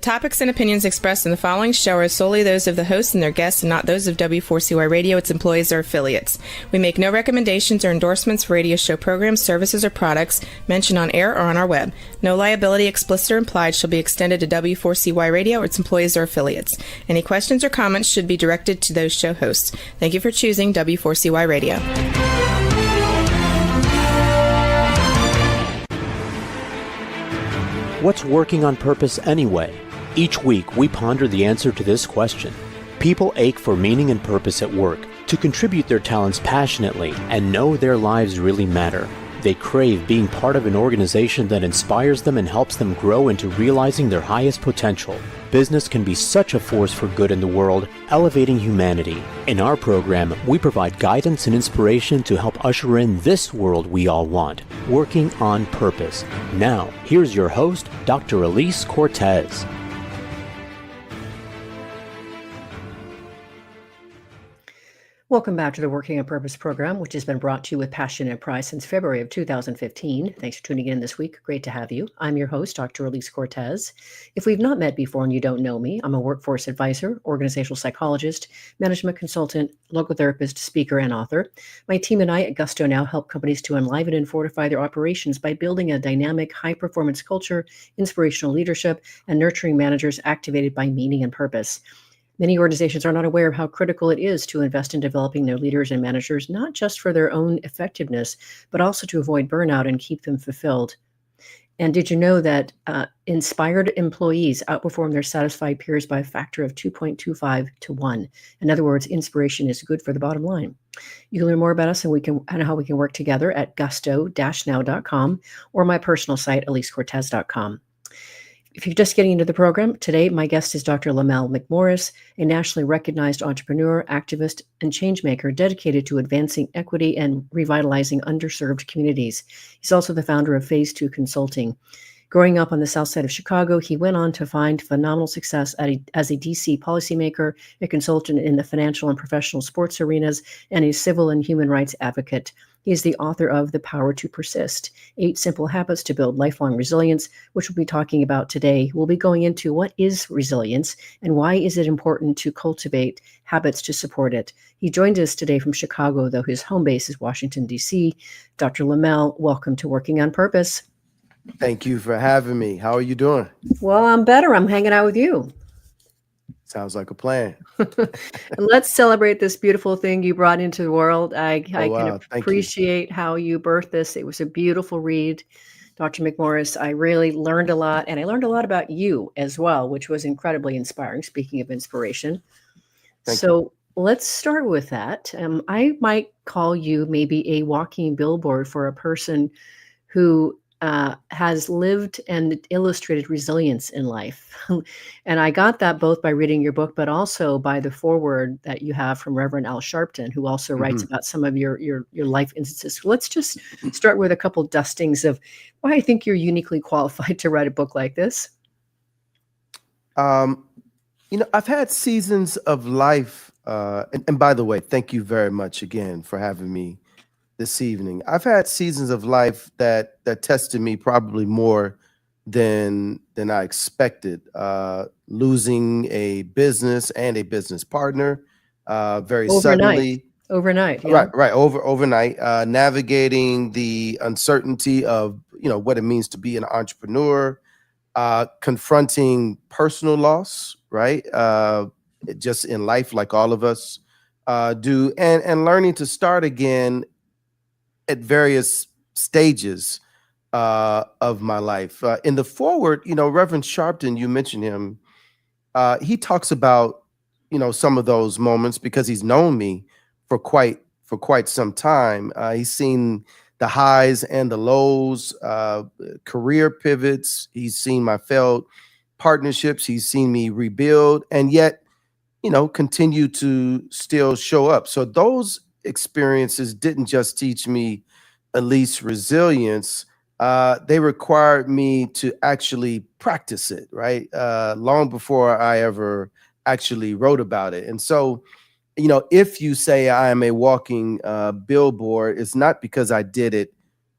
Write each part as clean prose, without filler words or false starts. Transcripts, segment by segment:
topics and opinions expressed in the following show are solely those of the hosts and their guests and not those of W4CY Radio, its employees, or affiliates. We make no recommendations or endorsements for radio show programs, services, or products mentioned on air or on our web. No liability, explicit or implied, shall be extended to W4CY Radio or its employees or affiliates. Any questions or comments should be directed to those show hosts. Thank you for choosing W4CY Radio. What's working on purpose anyway? Each week, we ponder the answer to this question. People ache for meaning and purpose at work, to contribute their talents passionately and know their lives really matter. They crave being part of an organization that inspires them and helps them grow into realizing their highest potential. Business can be such a force for good in the world, elevating humanity. In our program, we provide guidance and inspiration to help usher in this world we all want, working on purpose. Now, here's your host, Dr. Elise Cortez. Welcome back to the Working on Purpose program, which has been brought to you with passion and pride since February of 2015. Thanks for tuning in this week. Great to have you. I'm your host, Dr. Elise Cortez. If we've not met before and you don't know me, I'm a workforce advisor, organizational psychologist, management consultant, logotherapist, speaker, and author. My team and I at Gusto now help companies to enliven and fortify their operations by building a dynamic, high-performance culture, inspirational leadership, and nurturing managers activated by meaning and purpose. Many organizations are not aware of how critical it is to invest in developing their leaders and managers, not just for their own effectiveness, but also to avoid burnout and keep them fulfilled. And did you know that inspired employees outperform their satisfied peers by a factor of 2.25 to 1? In other words, inspiration is good for the bottom line. You can learn more about us and how we can work together at gusto-now.com or my personal site, elisecortez.com. If you're just getting into the program, today my guest is Dr. Lamell McMorris, a nationally recognized entrepreneur, activist, and changemaker dedicated to advancing equity and revitalizing underserved communities. He's also the founder of Phase 2 Consulting. Growing up on the south side of Chicago, he went on to find phenomenal success as a DC policymaker, a consultant in the financial and professional sports arenas, and a civil and human rights advocate. He is the author of The Power to Persist, 8 Simple Habits to Build Lifelong Resilience, which we'll be talking about today. We'll be going into what is resilience and why is it important to cultivate habits to support it. He joined us today from Chicago, though his home base is Washington, D.C. Dr. Lamell, welcome to Working on Purpose. Thank you for having me. How are you doing? Well, I'm better. I'm hanging out with you. Sounds like a plan. And let's celebrate this beautiful thing you brought into the world. I can appreciate how you birthed this. It was a beautiful read, Dr. McMorris. I really learned a lot, and I learned a lot about you as well, which was incredibly inspiring, speaking of inspiration. Thank you. Let's start with that. I might call you maybe a walking billboard for a person who has lived and illustrated resilience in life. And I got that both by reading your book, but also by the foreword that you have from Reverend Al Sharpton, who also writes about some of your life instances. So let's just start with a couple dustings of why I think you're uniquely qualified to write a book like this. I've had seasons of life, and by the way, thank you very much again for having me this evening. I've had seasons of life that tested me probably more than I expected. Losing a business and a business partner very suddenly. Overnight. Yeah. Right. Overnight. Navigating the uncertainty of what it means to be an entrepreneur, confronting personal loss, right? Just in life, like all of us do, and learning to start again at various stages of my life. In the foreword, Reverend Sharpton, you mentioned him. He talks about, some of those moments because he's known me for quite some time. He's seen the highs and the lows, career pivots. He's seen my failed partnerships. He's seen me rebuild, and yet, continue to still show up. So those experiences didn't just teach me at least resilience, they required me to actually practice it, right? Long before I ever actually wrote about it. And so, if you say I am a walking billboard, it's not because I did it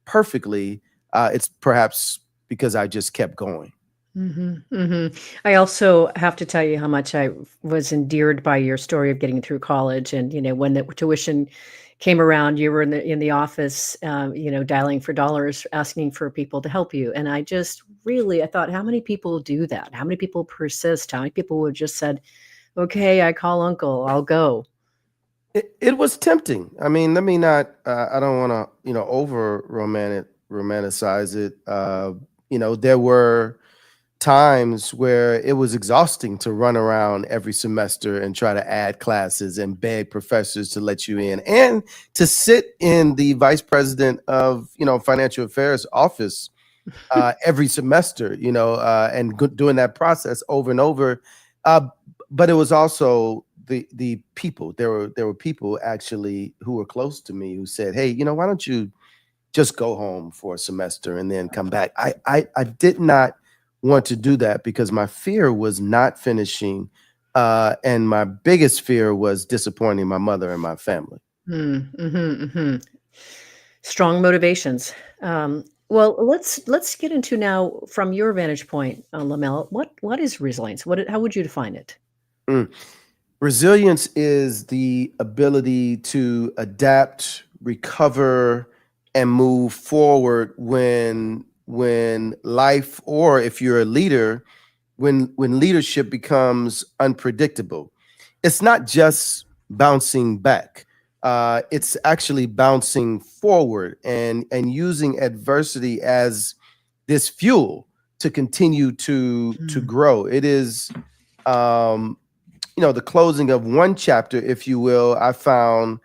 perfectly. It's perhaps because I just kept going. I also have to tell you how much I was endeared by your story of getting through college, and when the tuition came around, you were in the office, dialing for dollars, asking for people to help you. And I just really, I thought, how many people do that? How many people persist? How many people would just said, "Okay, I call uncle, I'll go." It was tempting. I mean, let me not. I don't want to, over romanticize it. There were times where it was exhausting to run around every semester and try to add classes and beg professors to let you in, and to sit in the vice president of financial affairs office every semester, and doing that process over and over. But it was also the people. There were people actually who were close to me who said, "Hey, why don't you just go home for a semester and then come back?" I did not want to do that because my fear was not finishing, and my biggest fear was disappointing my mother and my family. Strong motivations. Well, let's get into now from your vantage point, Lamell. What is resilience? How would you define it? Mm. Resilience is the ability to adapt, recover, and move forward when life, or if you're a leader, when leadership becomes unpredictable. It's not just bouncing back. It's actually bouncing forward and using adversity as this fuel to continue to grow. It is the closing of one chapter, if you will, I found,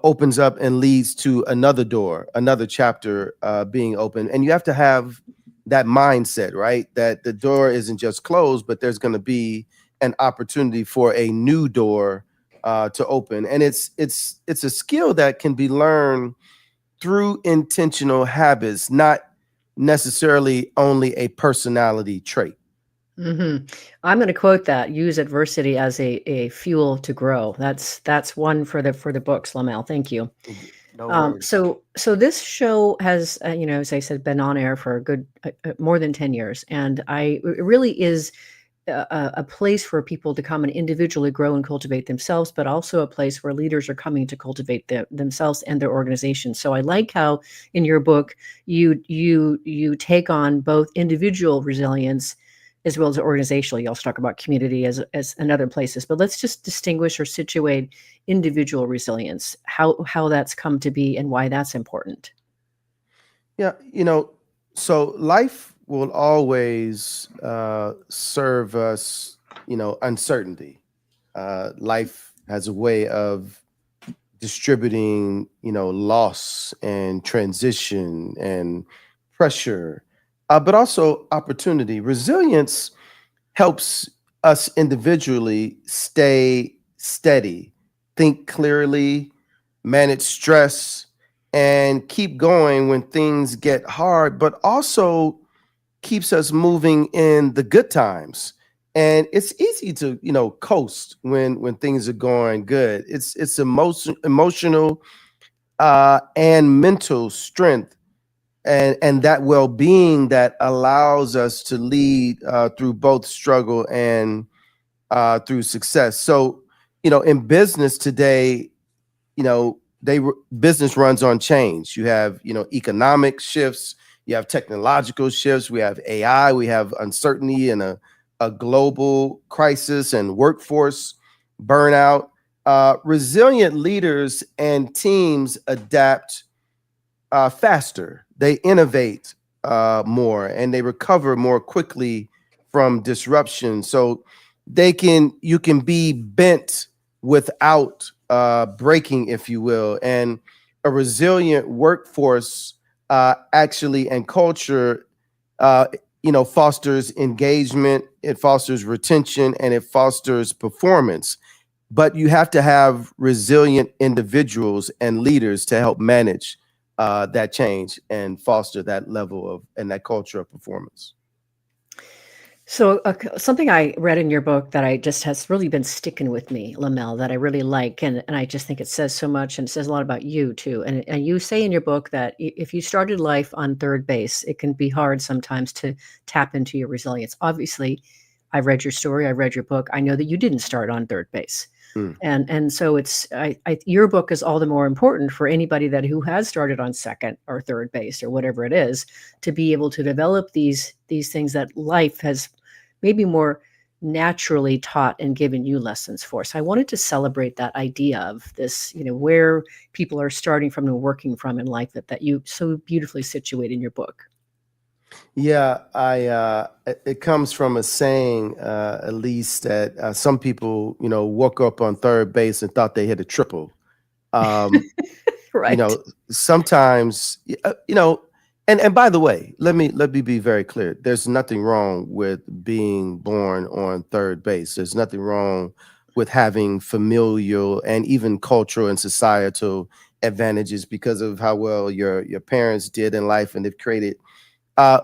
opens up and leads to another door, another chapter being open. And you have to have that mindset, right? That the door isn't just closed, but there's going to be an opportunity for a new door to open. And it's a skill that can be learned through intentional habits, not necessarily only a personality trait. I'm going to quote that: "Use adversity as a fuel to grow." That's one for the books, Lamell. Thank you. No worries. So this show has, as I said, been on air for a good more than 10 years, and it really is a place for people to come and individually grow and cultivate themselves, but also a place where leaders are coming to cultivate themselves and their organization. So I like how in your book you take on both individual resilience as well as organizational. You also talk about community as in other places, but let's just distinguish or situate individual resilience, how that's come to be and why that's important. Yeah, so life will always serve us, uncertainty. Life has a way of distributing, loss and transition and pressure, but also opportunity. Resilience helps us individually stay steady, think clearly, manage stress, and keep going when things get hard, but also keeps us moving in the good times. And it's easy to, coast when things are going good. It's emotional and mental strength and that well-being that allows us to lead through both struggle and through success. So, in business today, you know business runs on change. You have economic shifts, you have technological shifts, we have AI, we have uncertainty and a global crisis and workforce burnout. Resilient leaders and teams adapt faster, they innovate more, and they recover more quickly from disruption. So you can be bent without breaking, if you will. And a resilient workforce actually and culture, fosters engagement, it fosters retention, and it fosters performance. But you have to have resilient individuals and leaders to help manage that change and foster that level of and that culture of performance. So something I read in your book that I just has really been sticking with me, Lamell, that I really like, and I just think it says so much, and it says a lot about you too. And you say in your book that if you started life on third base, it can be hard sometimes to tap into your resilience. Obviously, I've read your story, I read your book. I know that you didn't start on third base. Mm. And so your book is all the more important for anybody that who has started on second or third base or whatever it is, to be able to develop these things that life has maybe more naturally taught and given you lessons for. So I wanted to celebrate that idea of this, where people are starting from and working from in life that you so beautifully situate in your book. Yeah, it comes from a saying, at least that some people, woke up on third base and thought they hit a triple. Um, Right. Sometimes, and by the way, let me be very clear. There's nothing wrong with being born on third base. There's nothing wrong with having familial and even cultural and societal advantages because of how well your parents did in life and they've created. Uh,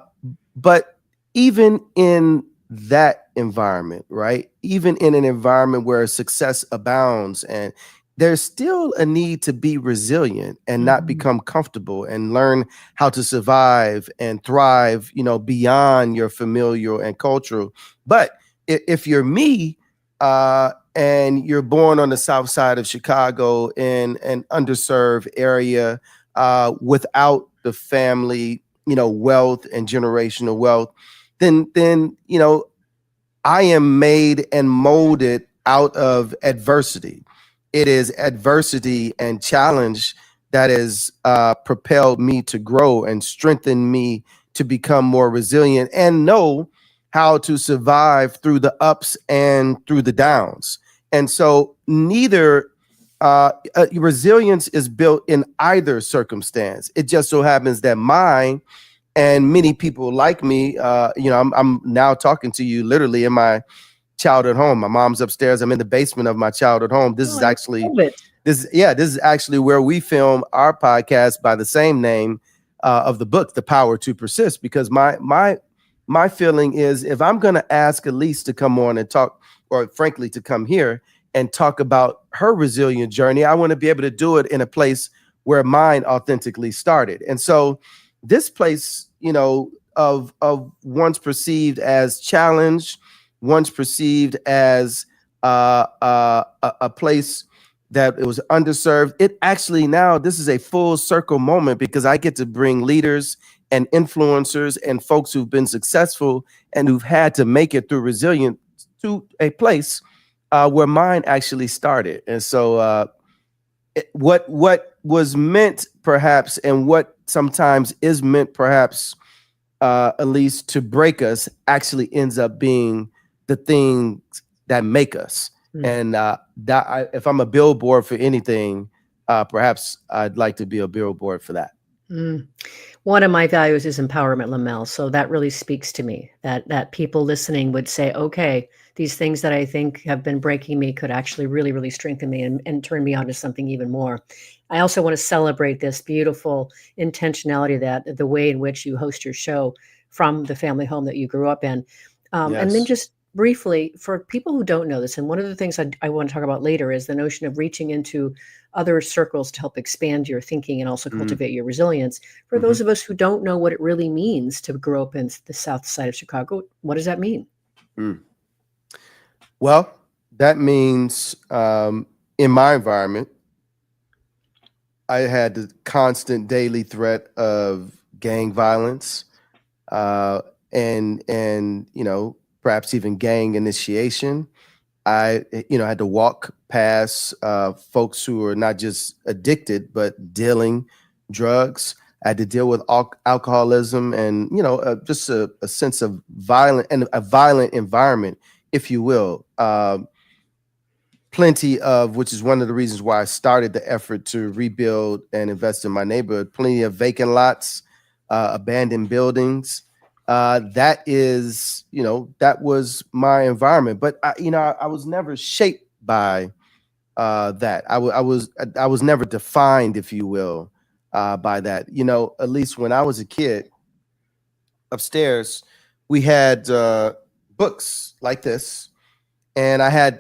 but even in that environment, right? Even in an environment where success abounds, and there's still a need to be resilient and not Mhm. become comfortable and learn how to survive and thrive, beyond your familial and cultural. But if you're me, and you're born on the south side of Chicago in an underserved area, without the family, wealth and generational wealth, then I am made and molded out of adversity. It is adversity and challenge that has propelled me to grow and strengthened me to become more resilient and know how to survive through the ups and through the downs. And so neither resilience is built in either circumstance. It just so happens that mine and many people like me, I'm now talking to you literally in my childhood home. My mom's upstairs. I'm in the basement of my childhood home. This Oh, is I actually love it. this is actually where we film our podcast by the same name of the book, The Power to Persist. Because my feeling is, if I'm going to ask Elise to come on and talk, or frankly to come here and talk about her resilient journey, I want to be able to do it in a place where mine authentically started. And so this place, of once perceived as challenge, once perceived as a place that it was underserved. It actually, now this is a full circle moment because I get to bring leaders and influencers and folks who've been successful and who've had to make it through resilience to a place where mine actually started. And so what was meant perhaps, and what sometimes is meant perhaps, at least to break us, actually ends up being the things that make us. Mm. And if I'm a billboard for anything, perhaps I'd like to be a billboard for that. Mm. One of my values is empowerment, Lamell. So that really speaks to me, that people listening would say, okay, these things that I think have been breaking me could actually really, really strengthen me and turn me on to something even more. I also want to celebrate this beautiful intentionality, that the way in which you host your show from the family home that you grew up in. And then Yes. just briefly, for people who don't know this, and one of the things I want to talk about later is the notion of reaching into other circles to help expand your thinking and also Mm-hmm. cultivate your resilience. For Mm-hmm. those of us who don't know what it really means to grow up in the south side of Chicago, what does that mean? Mm. Well, that means, in my environment, I had the constant daily threat of gang violence, uh, and perhaps even gang initiation. I had to walk past folks who are not just addicted but dealing drugs. I had to deal with alcoholism and just a sense of violent and a violent environment, if you will. Plenty of, which is one of the reasons why I started the effort to rebuild and invest in my neighborhood. Plenty of vacant lots, abandoned buildings. That was my environment. But I was never shaped by that. I was never defined, if you will, by that. At least when I was a kid, upstairs we had books like this, and I had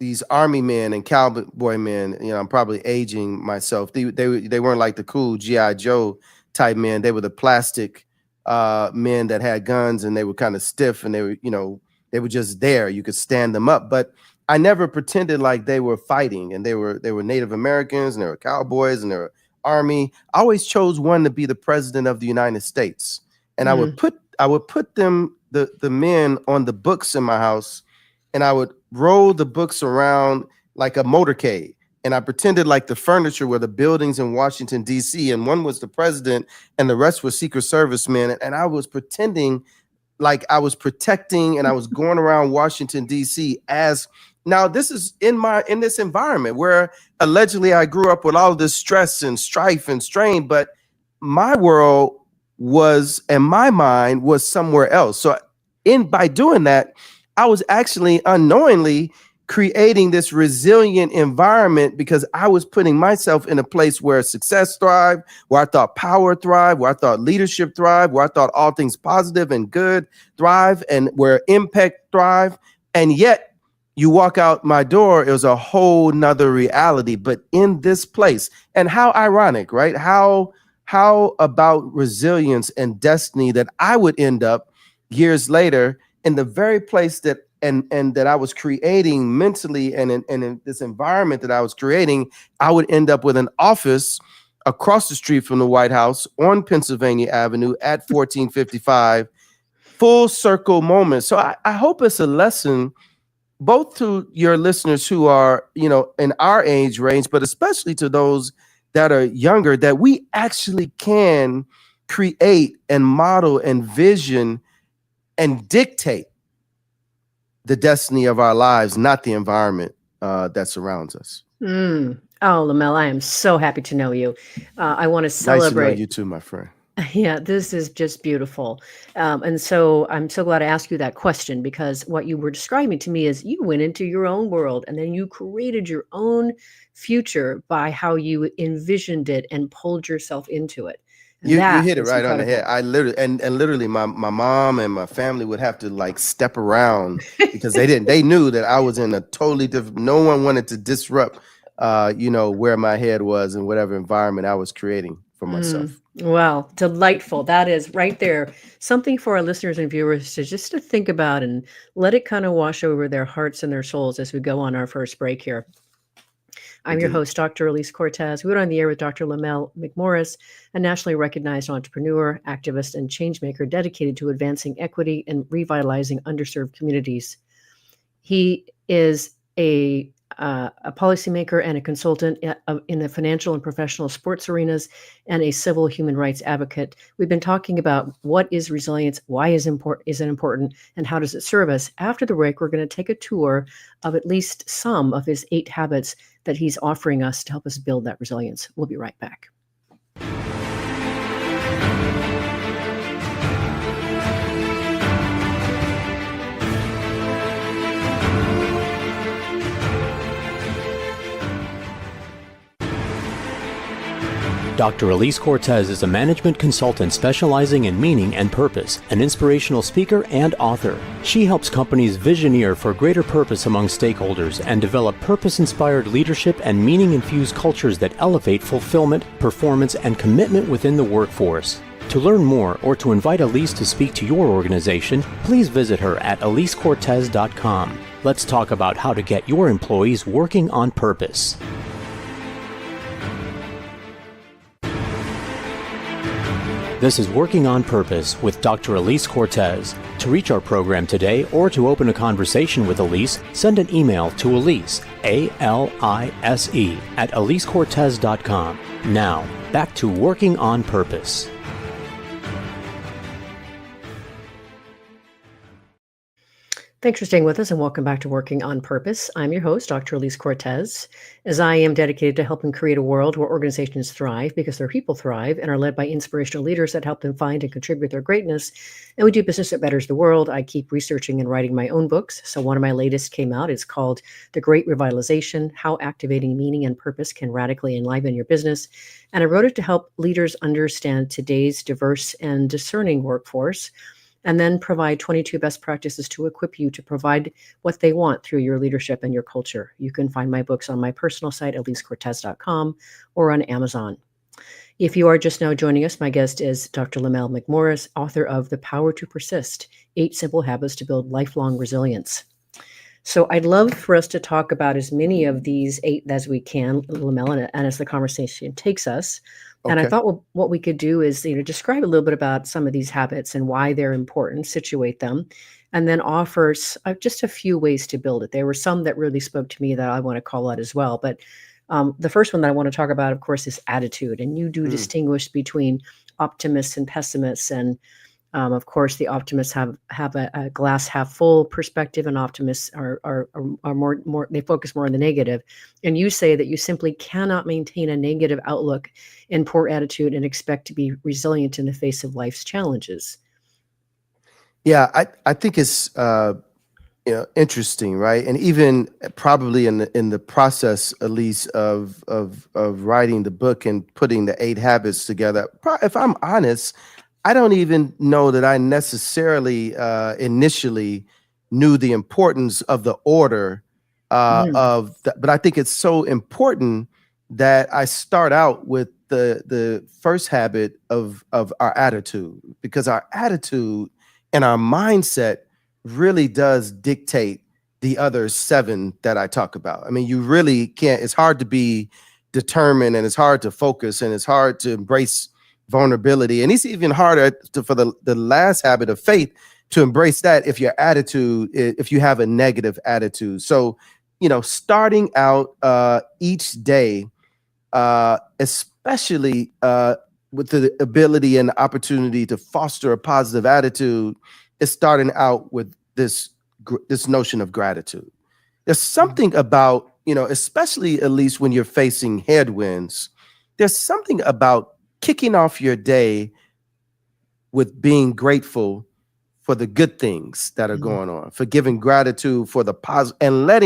these army men and cowboy men. I'm probably aging myself. They weren't like the cool GI Joe type men. They were the plastic men that had guns, and they were kind of stiff, and they were just there. You could stand them up, but I never pretended like they were fighting, and they were Native Americans, and they were cowboys, and they were army. I always chose one to be the president of the United States, and I would put them, the men, on the books in my house, and I would roll the books around like a motorcade. And I pretended like the furniture were the buildings in Washington, D.C., and one was the president and the rest were Secret Service men. And I was pretending like I was protecting, and I was going around Washington, D.C. Now this is in this environment where allegedly I grew up with all of this stress and strife and strain, but my world and my mind was somewhere else. So by doing that, I was actually unknowingly creating this resilient environment, because I was putting myself in a place where success thrived, where I thought power thrived, where I thought leadership thrived, where I thought all things positive and good thrive, and where impact thrive. And yet you walk out my door, it was a whole nother reality, but in this place. And how ironic, right? How about resilience and destiny that I would end up years later in the very place that that I was creating mentally, and in this environment that I was creating, I would end up with an office across the street from the White House on Pennsylvania Avenue at 1455, full circle moment. So I hope it's a lesson both to your listeners who are, in our age range, but especially to those that are younger, that we actually can create and model and vision and dictate the destiny of our lives, not the environment that surrounds us. Oh, Lamell, I am so happy to know you. I want to celebrate. Nice to know you too, my friend. Yeah, this is just beautiful. And so I'm so glad I asked you that question, because what you were describing to me is you went into your own world and then you created your own future by how you envisioned it and pulled yourself into it. You hit it right on the head. I literally my mom and my family would have to like step around because they knew that I was in a totally different, no one wanted to disrupt where my head was and whatever environment I was creating for myself. Wow, delightful. That is right there. Something for our listeners and viewers to think about and let it kind of wash over their hearts and their souls as we go on our first break here. I'm your host, Dr. Elise Cortez. We're on the air with Dr. Lamell McMorris, a nationally recognized entrepreneur, activist, and changemaker dedicated to advancing equity and revitalizing underserved communities. He is a policymaker and a consultant in the financial and professional sports arenas, and a civil human rights advocate. We've been talking about what is resilience, why is it important, and how does it serve us. After the break, we're going to take a tour of at least some of his 8 habits that he's offering us to help us build that resilience. We'll be right back. Dr. Elise Cortez is a management consultant specializing in meaning and purpose, an inspirational speaker and author. She helps companies visioneer for greater purpose among stakeholders and develop purpose-inspired leadership and meaning-infused cultures that elevate fulfillment, performance, and commitment within the workforce. To learn more or to invite Elise to speak to your organization, please visit her at elisecortez.com. Let's talk about how to get your employees working on purpose. This is Working on Purpose with Dr. Elise Cortez. To reach our program today or to open a conversation with Elise, send an email to Elise, A-L-I-S-E, at elisecortez.com. Now, back to Working on Purpose. Thanks for staying with us and welcome back to Working on Purpose. I'm your host, Dr. Elise Cortez, as I am dedicated to helping create a world where organizations thrive because their people thrive and are led by inspirational leaders that help them find and contribute their greatness. And we do business that betters the world. I keep researching and writing my own books. So one of my latest came out. It's called The Great Revitalization: How Activating Meaning and Purpose Can Radically Enliven Your Business. And I wrote it to help leaders understand today's diverse and discerning workforce, and then provide 22 best practices to equip you to provide what they want through your leadership and your culture. You can find my books on my personal site, elisecortez.com, or on Amazon. If you are just now joining us, my guest is Dr. Lamell McMorris, author of The Power to Persist, 8 Simple Habits to Build Lifelong Resilience. So I'd love for us to talk about as many of these 8 as we can, Lamell, and as the conversation takes us. Okay. And I thought what we could do is, describe a little bit about some of these habits and why they're important, situate them, and then offer just a few ways to build it. There were some that really spoke to me that I want to call out as well. But the first one that I want to talk about, of course, is attitude. And you do distinguish between optimists and pessimists. And of course, the optimists have a glass half full perspective, and optimists are more they focus more on the negative. And you say that you simply cannot maintain a negative outlook and poor attitude and expect to be resilient in the face of life's challenges. Yeah, I think it's interesting, right? And even probably in the process, at least of writing the book and putting the 8 habits together, if I'm honest, I don't even know that I necessarily initially knew the importance of the order but I think it's so important that I start out with the first habit of our attitude, because our attitude and our mindset really does dictate the other 7 that I talk about. I mean, you really can't, it's hard to be determined, and it's hard to focus, and it's hard to embrace vulnerability. And it's even harder for the last habit of faith to embrace that if you have a negative attitude. So, starting out each day, especially with the ability and the opportunity to foster a positive attitude, is starting out with this notion of gratitude. There's something about, especially at least when you're facing headwinds, there's something about kicking off your day with being grateful for the good things that are going on, for giving gratitude for the positive, and let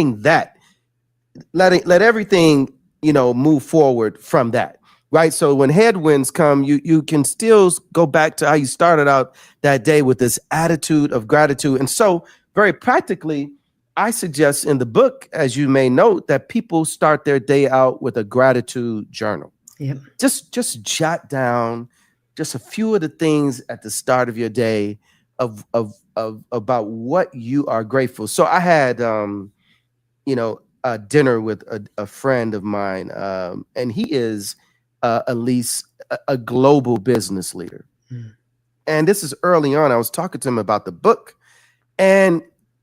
everything, move forward from that. Right. So when headwinds come, you can still go back to how you started out that day with this attitude of gratitude. And so very practically, I suggest in the book, as you may note, that people start their day out with a gratitude journal. Yep. Just jot down just a few of the things at the start of your day of about what you are grateful. So I had a dinner with a friend of mine, and he is at least a global business leader. And this is early on. I was talking to him about the book, and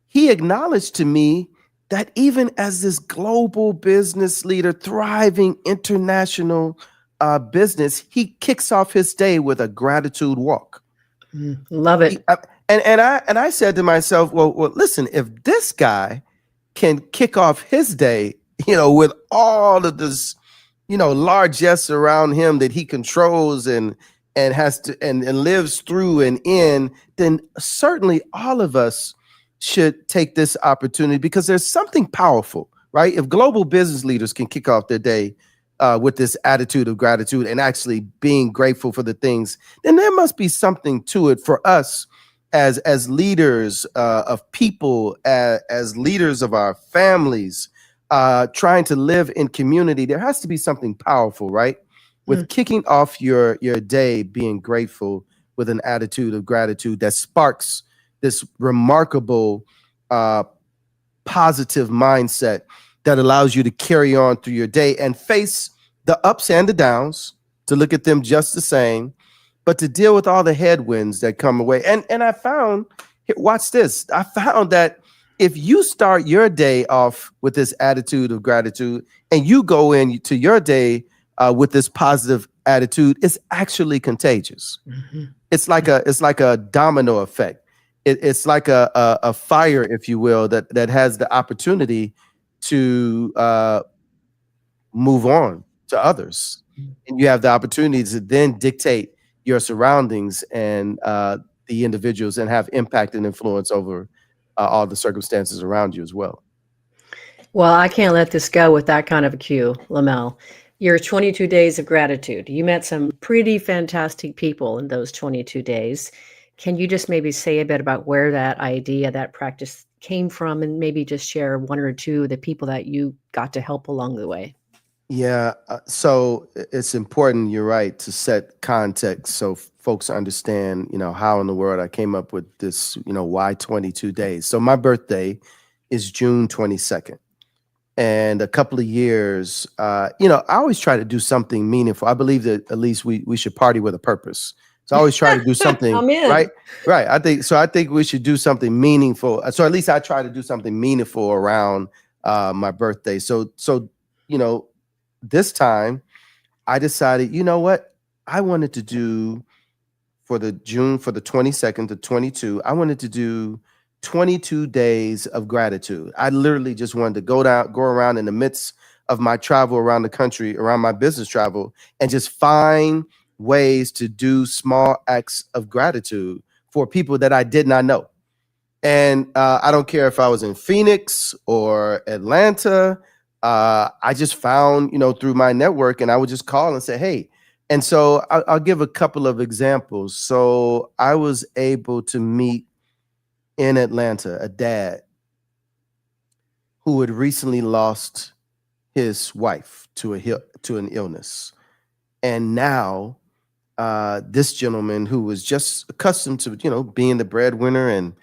he acknowledged to me that even as this global business leader, thriving international business, he kicks off his day with a gratitude walk. Love it. And I said to myself, well, listen, if this guy can kick off his day, with all of this, largesse around him that he controls and has to and lives through and in, then certainly all of us should take this opportunity, because there's something powerful, right? If global business leaders can kick off their day with this attitude of gratitude and actually being grateful for the things, then there must be something to it for us as leaders of people, as leaders of our families, trying to live in community. There has to be something powerful, right? With kicking off your day, being grateful with an attitude of gratitude that sparks this remarkable positive mindset that allows you to carry on through your day and face the ups and the downs, to look at them just the same, but to deal with all the headwinds that come away. And I found, watch this, I found that if you start your day off with this attitude of gratitude and you go into your day with this positive attitude, it's actually contagious. It's like a domino effect. It's like a fire, if you will, that has the opportunity to move on to others. And you have the opportunity to then dictate your surroundings and the individuals, and have impact and influence over all the circumstances around you as well. Well, I can't let this go with that kind of a cue, Lamell. Your 22 days of gratitude. You met some pretty fantastic people in those 22 days. Can you just maybe say a bit about where that idea, that practice came from, and maybe just share one or two of the people that you got to help along the way? Yeah, so it's important, you're right, to set context so folks understand, how in the world I came up with this, why 22 days. So my birthday is June 22nd. And a couple of years, I always try to do something meaningful. I believe that at least we should party with a purpose. So I always try to do something, I'm in. right? Right. I think we should do something meaningful. So at least I try to do something meaningful around my birthday. So you know, this time I decided, you know what? I wanted to do for the 22nd to 22, I wanted to do 22 days of gratitude. I literally just wanted to go around in the midst of my travel around the country, around my business travel, and just find ways to do small acts of gratitude for people that I did not know. And I don't care if I was in Phoenix or Atlanta. I just found, through my network, and I would just call and say, hey. And so I'll give a couple of examples. So I was able to meet in Atlanta a dad who had recently lost his wife to an illness. And now this gentleman who was just accustomed to, being the breadwinner and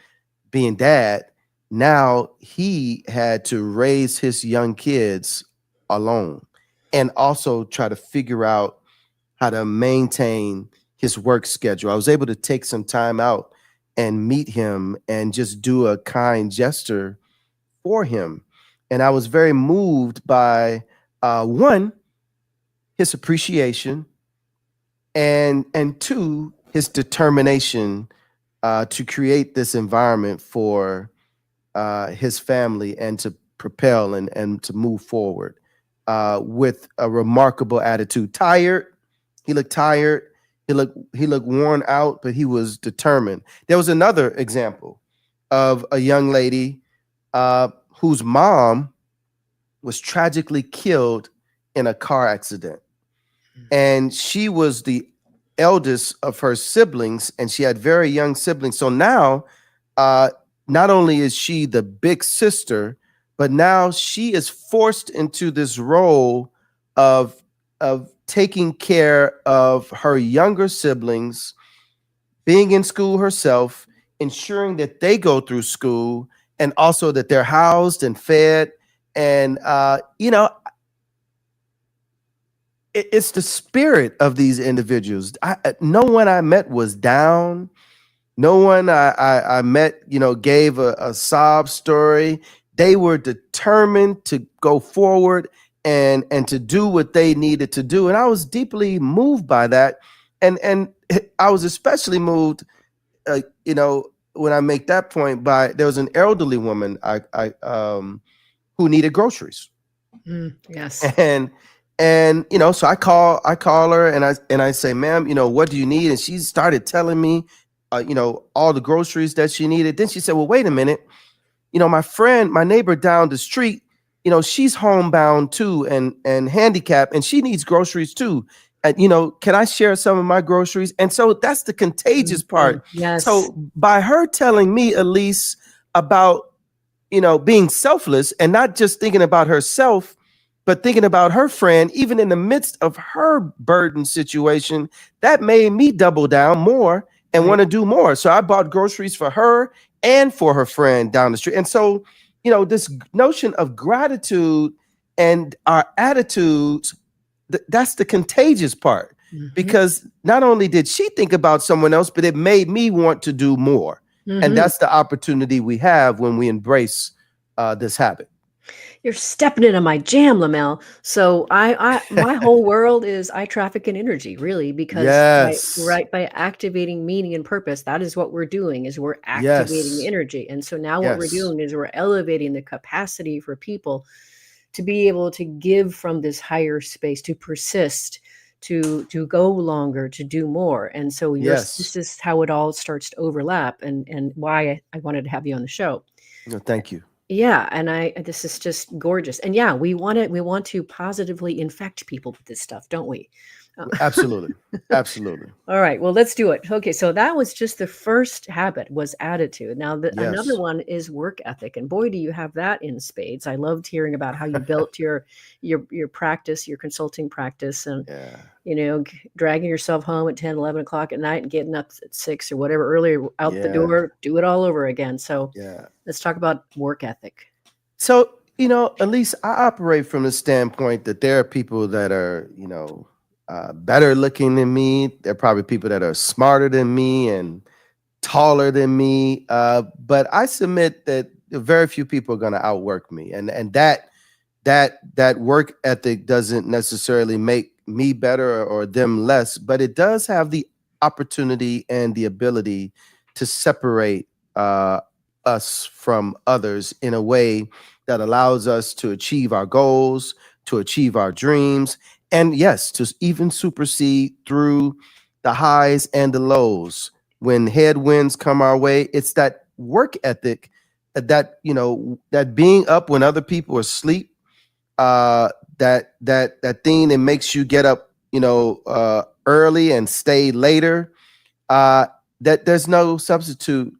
being dad, now he had to raise his young kids alone and also try to figure out how to maintain his work schedule. I was able to take some time out and meet him and just do a kind gesture for him. And I was very moved by one, his appreciation, and two, his determination to create this environment for his family and to propel and to move forward with a remarkable attitude. He looked tired. He looked worn out, but he was determined. There was another example of a young lady whose mom was tragically killed in a car accident. And she was the eldest of her siblings, and she had very young siblings. So now, not only is she the big sister, but now she is forced into this role of taking care of her younger siblings, being in school herself, ensuring that they go through school, and also that they're housed and fed. And it's the spirit of these individuals. No one I met was down. No one I met, gave a sob story. They were determined to go forward and to do what they needed to do. And I was deeply moved by that. And I was especially moved, when I make that point, there was an elderly woman who needed groceries. Yes. And so I call her and I say, ma'am, what do you need? And she started telling me all the groceries that she needed. Then she said, well, wait a minute. My neighbor down the street, she's homebound too and handicapped, and she needs groceries too. And, can I share some of my groceries? And so that's the contagious part. Yes. So by her telling me, Elise, about, being selfless and not just thinking about herself, but thinking about her friend, even in the midst of her burden situation, that made me double down more and want to do more. So I bought groceries for her and for her friend down the street. And so, this notion of gratitude and our attitudes, that's the contagious part. Mm-hmm. Because not only did she think about someone else, but it made me want to do more. Mm-hmm. And that's the opportunity we have when we embrace this habit. You're stepping into my jam, Lamell. So my whole world is I traffic in energy, really, because by activating meaning and purpose, that is what we're doing, is we're activating energy. And so now what we're doing is we're elevating the capacity for people to be able to give from this higher space, to persist, to go longer, to do more. And so this is how it all starts to overlap, and why I wanted to have you on the show. No, thank you. Yeah, and this is just gorgeous. And we want to positively infect people with this stuff, don't we? Absolutely. Absolutely. All right, well, let's do it. Okay, so that was just the first habit was attitude. Now, another Yes. one is work ethic, and boy, do you have that in spades. I loved hearing about how you built your practice, your consulting practice, and Yeah. dragging yourself home at 10, 11 o'clock at night and getting up at 6 or whatever earlier out the Yeah. door, do it all over again. So Yeah. let's talk about work ethic. So, at least I operate from the standpoint that there are people that are, better looking than me. There are probably people that are smarter than me and taller than me. But I submit that very few people are going to outwork me, and that work ethic doesn't necessarily make me better or them less, but it does have the opportunity and the ability to separate us from others in a way that allows us to achieve our goals, to achieve our dreams, and yes, to even supersede through the highs and the lows. When headwinds come our way, it's that work ethic that being up when other people are asleep, that thing that makes you get up, early and stay later. That there's no substitute,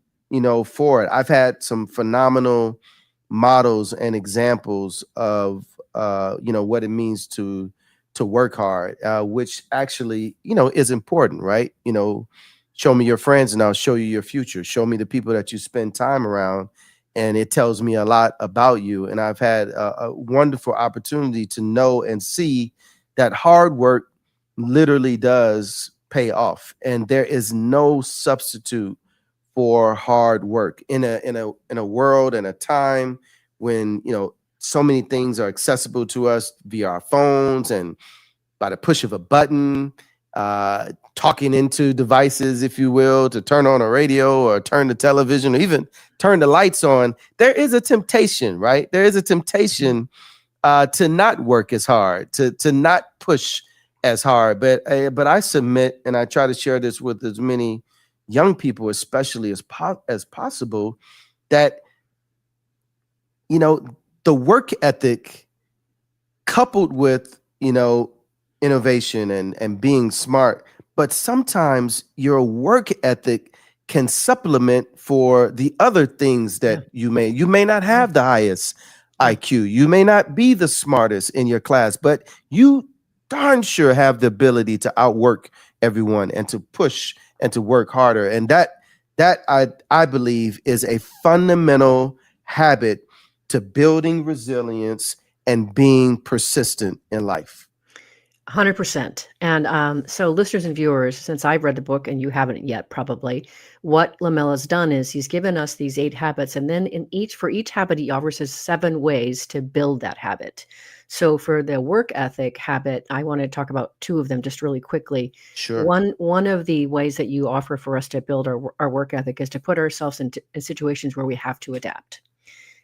for it. I've had some phenomenal models and examples of, what it means to work hard, which actually, is important, right? Show me your friends and I'll show you your future. Show me the people that you spend time around, and it tells me a lot about you. And I've had a wonderful opportunity to know and see that hard work literally does pay off, and there is no substitute for hard work in a world and a time when so many things are accessible to us via our phones and by the push of a button, talking into devices, if you will, to turn on a radio or turn the television or even turn the lights on. There is a temptation, right? There is a temptation to not work as hard, to not push as hard. But I submit, and I try to share this with as many young people, especially as possible, that the work ethic coupled with innovation and being smart, but sometimes your work ethic can supplement for the other things that you may not have the highest IQ, you may not be the smartest in your class, but you darn sure have the ability to outwork everyone and to push and to work harder. And that I believe is a fundamental habit to building resilience and being persistent in life. 100%. And so listeners and viewers, since I've read the book and you haven't yet, probably, what Lamell has done is he's given us these 8 habits, and then for each habit, he offers us 7 ways to build that habit. So for the work ethic habit, I want to talk about 2 of them just really quickly. Sure. One of the ways that you offer for us to build our work ethic is to put ourselves in situations where we have to adapt.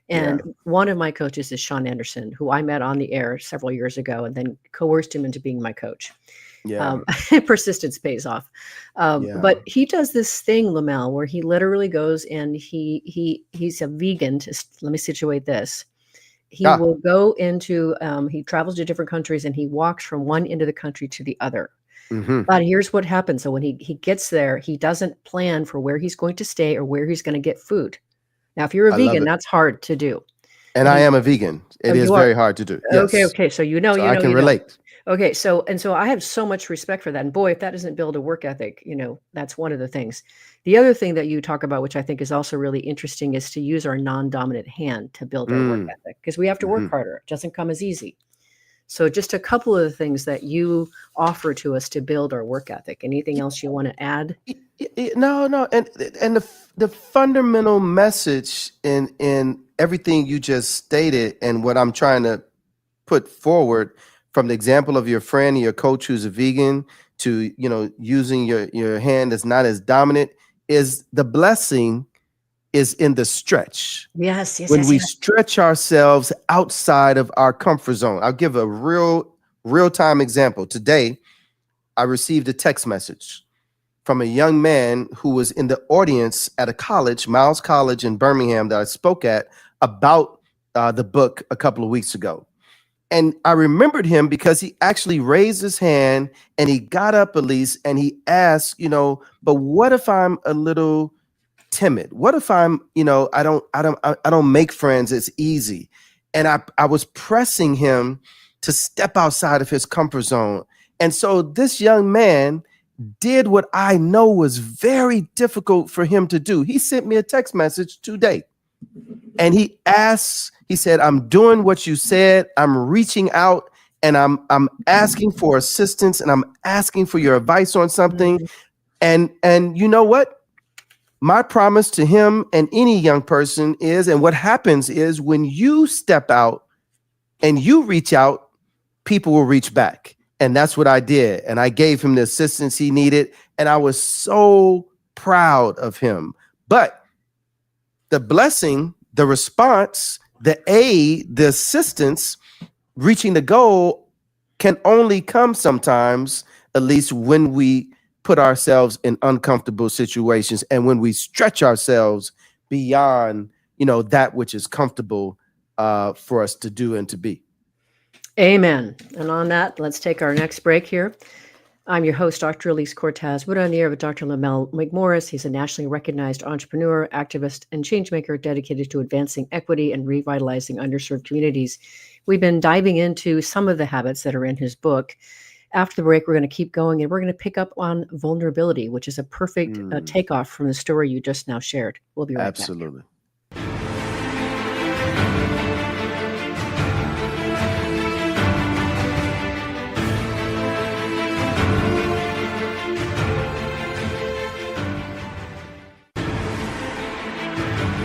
And one of my coaches is Sean Anderson, who I met on the air several years ago and then coerced him into being my coach. Persistence pays off. But he does this thing, Lamell, where he literally goes and he's a vegan. Let me situate this. He will go into, he travels to different countries and he walks from one end of the country to the other. Mm-hmm. But here's what happens. So when he gets there, he doesn't plan for where he's going to stay or where he's going to get food. Now, if you're a vegan, that's hard to do. And I am a vegan. It is very hard to do. Yes. Okay. So I can relate. Okay. So I have so much respect for that. And boy, if that doesn't build a work ethic, that's one of the things. The other thing that you talk about, which I think is also really interesting, is to use our non-dominant hand to build our work ethic, because we have to work harder. It doesn't come as easy. So just a couple of the things that you offer to us to build our work ethic. Anything else you want to add? No. And the fundamental message in everything you just stated and what I'm trying to put forward, from the example of your friend and your coach who's a vegan to, using your hand that's not as dominant, is the blessing is in the stretch. Yes. When we stretch ourselves outside of our comfort zone. I'll give a real-time example. Today, I received a text message from a young man who was in the audience at a college, Miles College in Birmingham, that I spoke at about the book a couple of weeks ago. and I remembered him because he actually raised his hand and he got up, Elise, and he asked, but what if I'm a little timid? What if I'm, I don't make friends. It's easy. And I was pressing him to step outside of his comfort zone. And so this young man did what I know was very difficult for him to do. He sent me a text message today. And he said, I'm doing what you said. I'm reaching out and I'm asking for assistance and I'm asking for your advice on something. And you know what? My promise to him and any young person is, and what happens is when you step out and you reach out, people will reach back. And that's what I did. And I gave him the assistance he needed. And I was so proud of him. But the blessing, the response, the aid, the assistance, reaching the goal can only come sometimes, at least when we put ourselves in uncomfortable situations and when we stretch ourselves beyond, that which is comfortable for us to do and to be. Amen. And on that, let's take our next break here. I'm your host, Dr. Elise Cortez. We're on the air with Dr. Lamell McMorris. He's a nationally recognized entrepreneur, activist, and changemaker dedicated to advancing equity and revitalizing underserved communities. We've been diving into some of the habits that are in his book. After the break, we're going to keep going and we're going to pick up on vulnerability, which is a perfect takeoff from the story you just now shared. We'll be right back. Absolutely.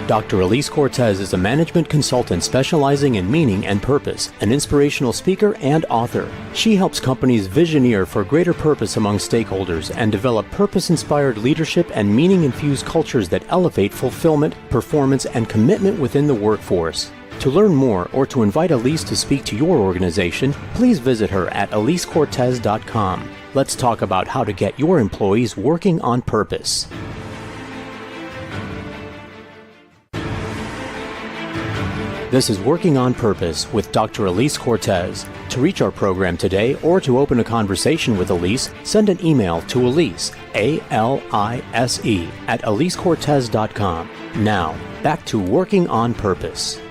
Dr. Elise Cortez is a management consultant specializing in meaning and purpose, an inspirational speaker and author. She helps companies visioneer for greater purpose among stakeholders and develop purpose-inspired leadership and meaning-infused cultures that elevate fulfillment, performance, and commitment within the workforce. To learn more or to invite Elise to speak to your organization, please visit her at elisecortez.com. Let's talk about how to get your employees working on purpose. This is Working on Purpose with Dr. Elise Cortez. To reach our program today or to open a conversation with Elise, send an email to Elise, A-L-I-S-E, at elisecortez.com. Now, back to Working on Purpose.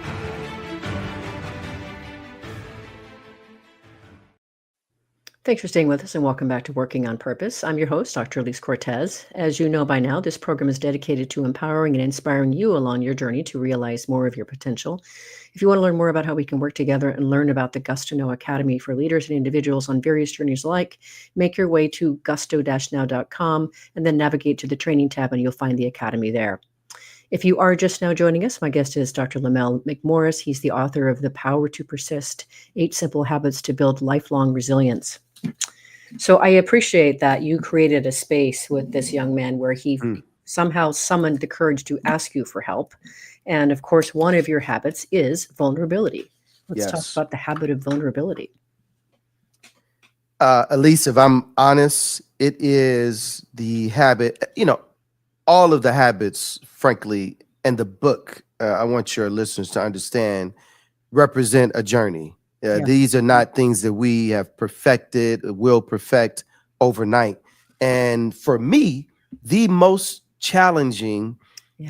Thanks for staying with us and welcome back to Working on Purpose. I'm your host, Dr. Elise Cortez. As you know by now, this program is dedicated to empowering and inspiring you along your journey to realize more of your potential. If you want to learn more about how we can work together and learn about the Gusto Now Academy for leaders and individuals on various journeys alike, make your way to gusto-now.com and then navigate to the training tab and you'll find the academy there. If you are just now joining us, my guest is Dr. Lamell McMorris. He's the author of The Power to Persist, 8 Simple Habits to Build Lifelong Resilience. So I appreciate that you created a space with this young man where he somehow summoned the courage to ask you for help. And of course, one of your habits is vulnerability. Let's talk about the habit of vulnerability. Elise, if I'm honest, it is the habit, all of the habits, frankly, and the book, I want your listeners to understand, represent a journey. These are not things that we have perfected, will perfect overnight. And for me, the most challenging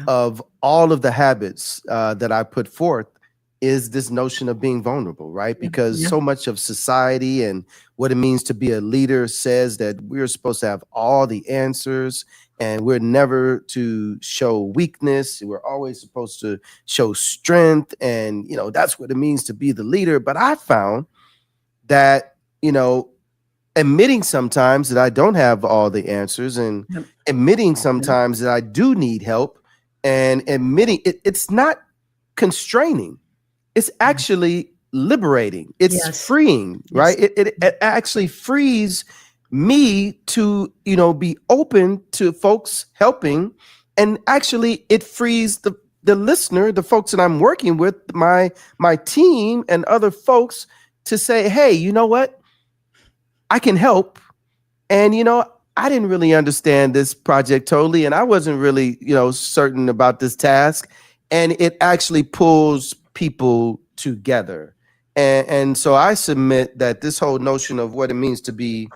of all of the habits that I put forth is this notion of being vulnerable, right? Because so much of society and what it means to be a leader says that we're supposed to have all the answers and we're never to show weakness. We're always supposed to show strength. And, that's what it means to be the leader. But I found that, admitting sometimes that I don't have all the answers and admitting sometimes that I do need help and admitting it's not constraining. It's actually liberating. It's freeing, right? It actually frees me to, be open to folks helping. And actually it frees the listener, the folks that I'm working with, my team and other folks to say, hey, you know what? I can help. And, I didn't really understand this project totally. And I wasn't really, certain about this task. And it actually pulls people together. And so I submit that this whole notion of what it means to be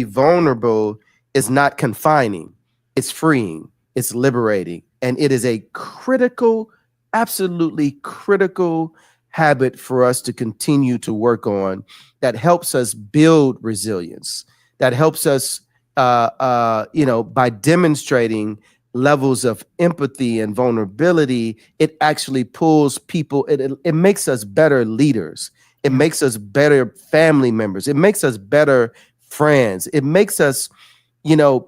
vulnerable is not confining. It's freeing. It's liberating. And it is a critical, absolutely critical habit for us to continue to work on that helps us build resilience, that helps us, by demonstrating levels of empathy and vulnerability. It actually pulls people, it makes us better leaders. It makes us better family members. It makes us better friends. It makes us,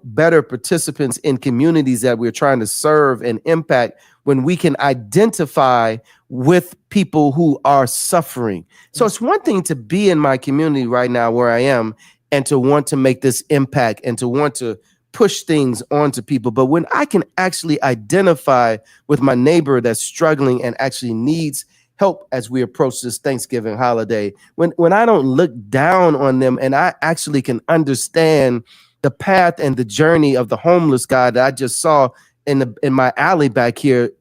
better participants in communities that we're trying to serve and impact when we can identify with people who are suffering. So it's one thing to be in my community right now where I am and to want to make this impact and to want to push things onto people. But when I can actually identify with my neighbor that's struggling and actually needs help as we approach this Thanksgiving holiday, when I don't look down on them and I actually can understand the path and the journey of the homeless guy that I just saw in my alley back here,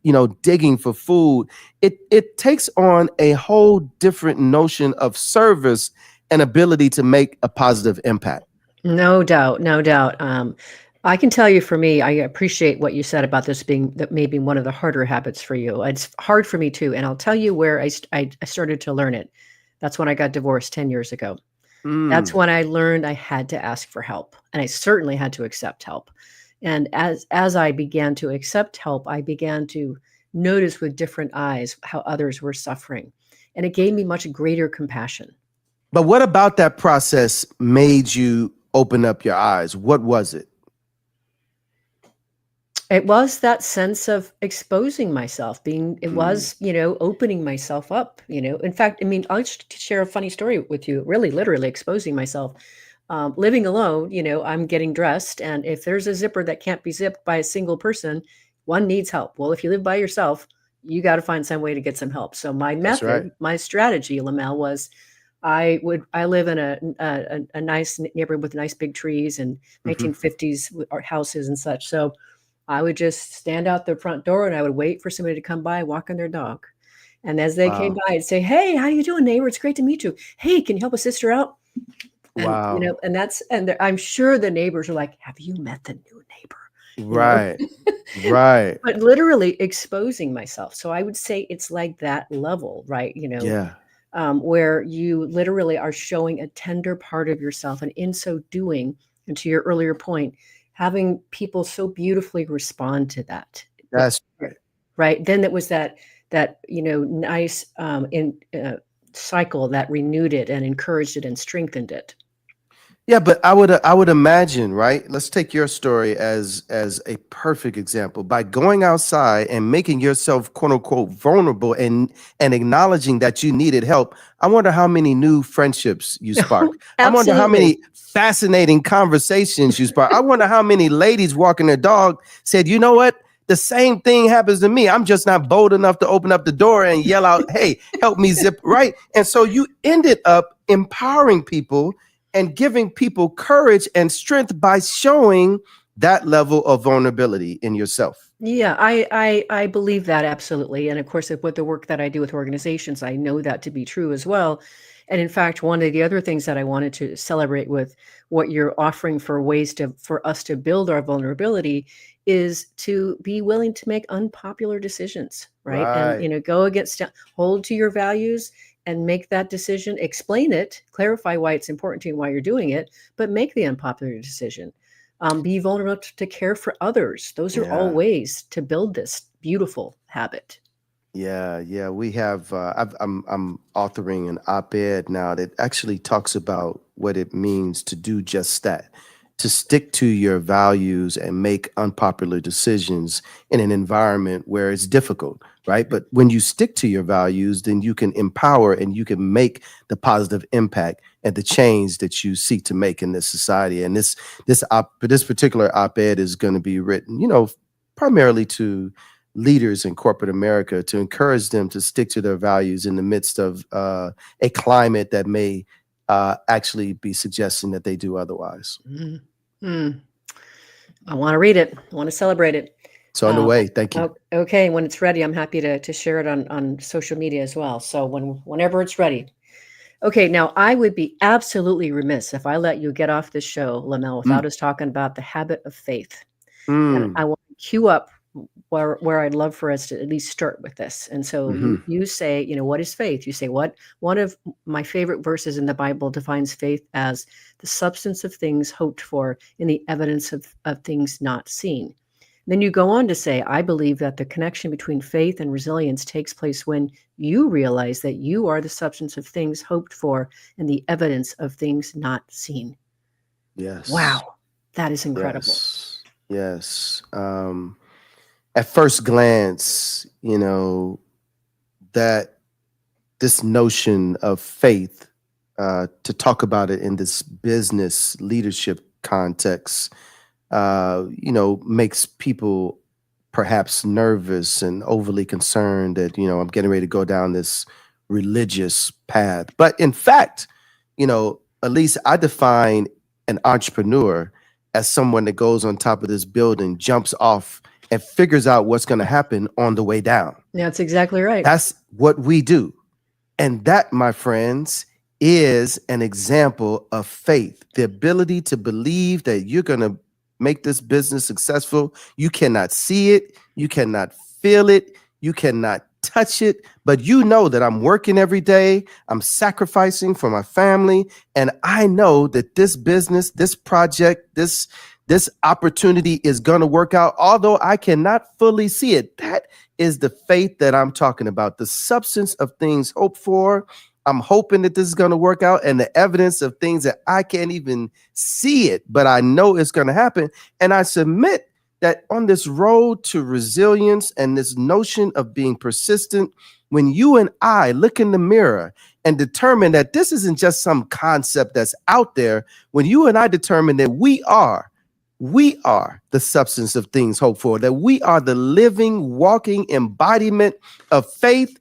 digging for food, it takes on a whole different notion of service and ability to make a positive impact. No doubt, no doubt. I can tell you, for me, I appreciate what you said about this being that maybe one of the harder habits for you. It's hard for me too, and I'll tell you where I started to learn it. That's when I got divorced 10 years ago. That's when I learned I had to ask for help, and I certainly had to accept help. And as I began to accept help, I began to notice with different eyes how others were suffering, and it gave me much greater compassion. But what about that process made you open up your eyes? What was it? It was that sense of exposing myself, it was, opening myself up, In fact, I mean, I'll just share a funny story with you, really, literally exposing myself. Living alone, I'm getting dressed, and if there's a zipper that can't be zipped by a single person, one needs help. Well, if you live by yourself, you got to find some way to get some help. So my method, right. My strategy, Lamell, was I live in a nice neighborhood with nice big trees and 1950s houses and such. So I would just stand out the front door and I would wait for somebody to come by walking their dog. And as they came by, I'd say, "Hey, how you doing, neighbor? It's great to meet you. Hey, can you help a sister out?" And, Wow. I'm sure the neighbors are like, "Have you met the new neighbor?" Right. Right. But literally exposing myself. So I would say it's like that level, right? Yeah. Where you literally are showing a tender part of yourself. And in so doing, and to your earlier point, having people so beautifully respond to that. That's right. Right. Then it was that nice cycle that renewed it and encouraged it and strengthened it. Yeah, but I would imagine, right? Let's take your story as a perfect example. By going outside and making yourself quote unquote vulnerable and acknowledging that you needed help, I wonder how many new friendships you sparked. I wonder how many fascinating conversations you sparked. I wonder how many ladies walking their dog said, "You know what? The same thing happens to me. I'm just not bold enough to open up the door and yell out, 'Hey, help me zip,' right?" And so you ended up empowering people and giving people courage and strength by showing that level of vulnerability in yourself. Yeah, I believe that absolutely. And of course, with the work that I do with organizations, I know that to be true as well. And in fact, one of the other things that I wanted to celebrate with what you're offering for ways for us to build our vulnerability is to be willing to make unpopular decisions, right? Right. And go against, hold to your values and make that decision, explain it, clarify why it's important to you and why you're doing it, but make the unpopular decision. Be vulnerable to care for others. Those are all ways to build this beautiful habit. Yeah. We have. I'm authoring an op-ed now that actually talks about what it means to do just that, to stick to your values and make unpopular decisions in an environment where it's difficult, right? But when you stick to your values, then you can empower and you can make the positive impact and the change that you seek to make in this society. And this particular op-ed is going to be written, primarily to leaders in corporate America to encourage them to stick to their values in the midst of a climate that may actually be suggesting that they do otherwise. I want to read it. I want to celebrate it. It's on the way. Thank you. Okay. When it's ready, I'm happy to share it on social media as well. So whenever it's ready. Okay, now I would be absolutely remiss if I let you get off this show, Lamell, without us talking about the habit of faith. And Mm. I want to cue up where I'd love for us to at least start with this. And so Hmm. you say, what is faith? You say, what? One of my favorite verses in the Bible defines faith as the substance of things hoped for and the evidence of things not seen. Then you go on to say, I believe that the connection between faith and resilience takes place when you realize that you are the substance of things hoped for and the evidence of things not seen. Yes. Wow, that is incredible. Yes. At first glance, that this notion of faith, to talk about it in this business leadership context, makes people perhaps nervous and overly concerned that, I'm getting ready to go down this religious path. But in fact, at least I define an entrepreneur as someone that goes on top of this building, jumps off, and figures out what's going to happen on the way down. Yeah, that's exactly right. That's what we do. And that, my friends, is an example of faith, the ability to believe that you're going to make this business successful. You cannot see it, you cannot feel it, you cannot touch it, but you know that I'm working every day, I'm sacrificing for my family, and I know that this business, this project, this opportunity is going to work out, although I cannot fully see it. That is the faith that I'm talking about, the substance of things hoped for. I'm hoping that this is going to work out, and the evidence of things that I can't even see it, but I know it's going to happen. And I submit that on this road to resilience and this notion of being persistent, when you and I look in the mirror and determine that this isn't just some concept that's out there, when you and I determine that we are the substance of things hoped for, that we are the living, walking embodiment of faith,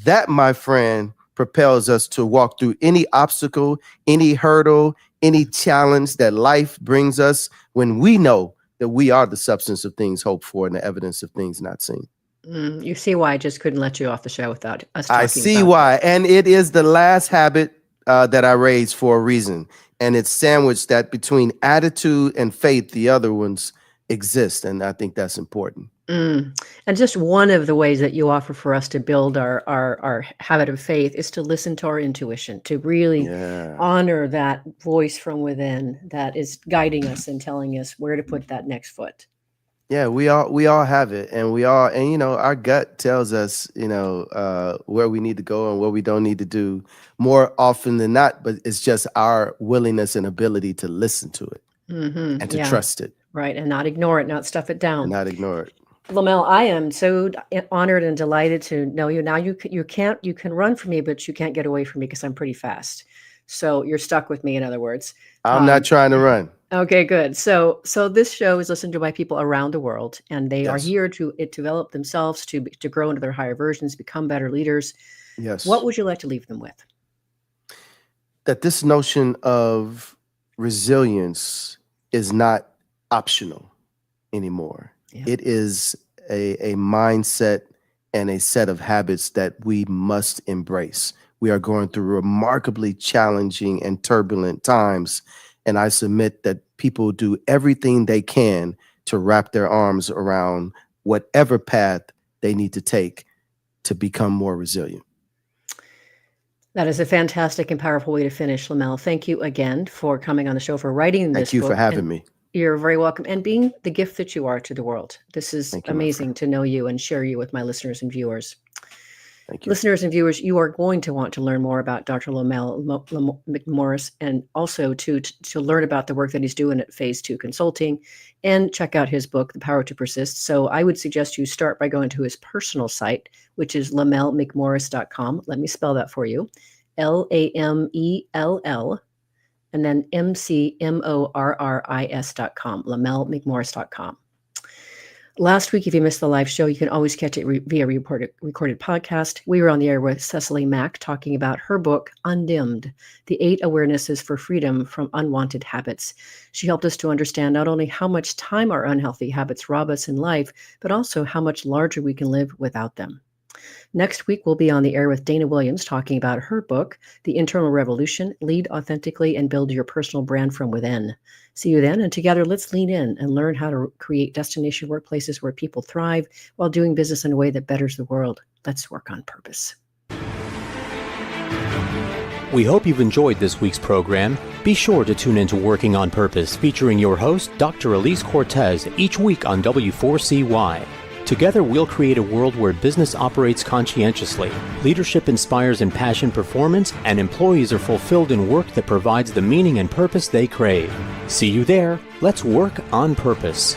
that, my friend, propels us to walk through any obstacle, any hurdle, any challenge that life brings us, when we know that we are the substance of things hoped for and the evidence of things not seen. You see why I just couldn't let you off the show without us talking I see why. And it is the last habit that I raised for a reason. And it's sandwiched that between attitude and faith, the other ones exist. And I think that's important. And just one of the ways that you offer for us to build our habit of faith is to listen to our intuition, to really honor that voice from within that is guiding us and telling us where to put that next foot. Yeah, we all have it, and our gut tells us, where we need to go and what we don't need to do more often than not, but it's just our willingness and ability to listen to it and to trust it. Right, and not ignore it, not stuff it down. And not ignore it. Lamell, I am so honored and delighted to know you. Now you can run from me, but you can't get away from me because I'm pretty fast. So you're stuck with me, in other words. I'm not trying to run. Okay, good. So this show is listened to by people around the world, and they are here to develop themselves, to grow into their higher versions, become better leaders. Yes. What would you like to leave them with? That this notion of resilience is not optional anymore. Yeah. It is a mindset and a set of habits that we must embrace. We are going through remarkably challenging and turbulent times. And I submit that people do everything they can to wrap their arms around whatever path they need to take to become more resilient. That is a fantastic and powerful way to finish, Lamell. Thank you again for coming on the show, for writing this book. Thank you for having me. You're very welcome, and being the gift that you are to the world. This is amazing to know you and share you with my listeners and viewers. Thank you. Listeners and viewers, you are going to want to learn more about Dr. Lamell McMorris, and also to learn about the work that he's doing at Phase 2 Consulting, and check out his book, The Power to Persist. So I would suggest you start by going to his personal site, which is lamellmcmorris.com. Let me spell that for you. Lamell, and then McMorris.com, lamellmcmorris.com. Last week, if you missed the live show, you can always catch it via recorded podcast. We were on the air with Cecily Mack talking about her book, Undimmed, the 8 Awarenesses for Freedom from Unwanted Habits. She helped us to understand not only how much time our unhealthy habits rob us in life, but also how much larger we can live without them. Next week, we'll be on the air with Dana Williams talking about her book, The Internal Revolution, Lead Authentically and Build Your Personal Brand from Within. See you then, and together let's lean in and learn how to create destination workplaces where people thrive while doing business in a way that betters the world. Let's work on purpose. We hope you've enjoyed this week's program. Be sure to tune into Working on Purpose, featuring your host, Dr. Elise Cortez, each week on W4CY. Together, we'll create a world where business operates conscientiously, leadership inspires impassioned performance, and employees are fulfilled in work that provides the meaning and purpose they crave. See you there. Let's work on purpose.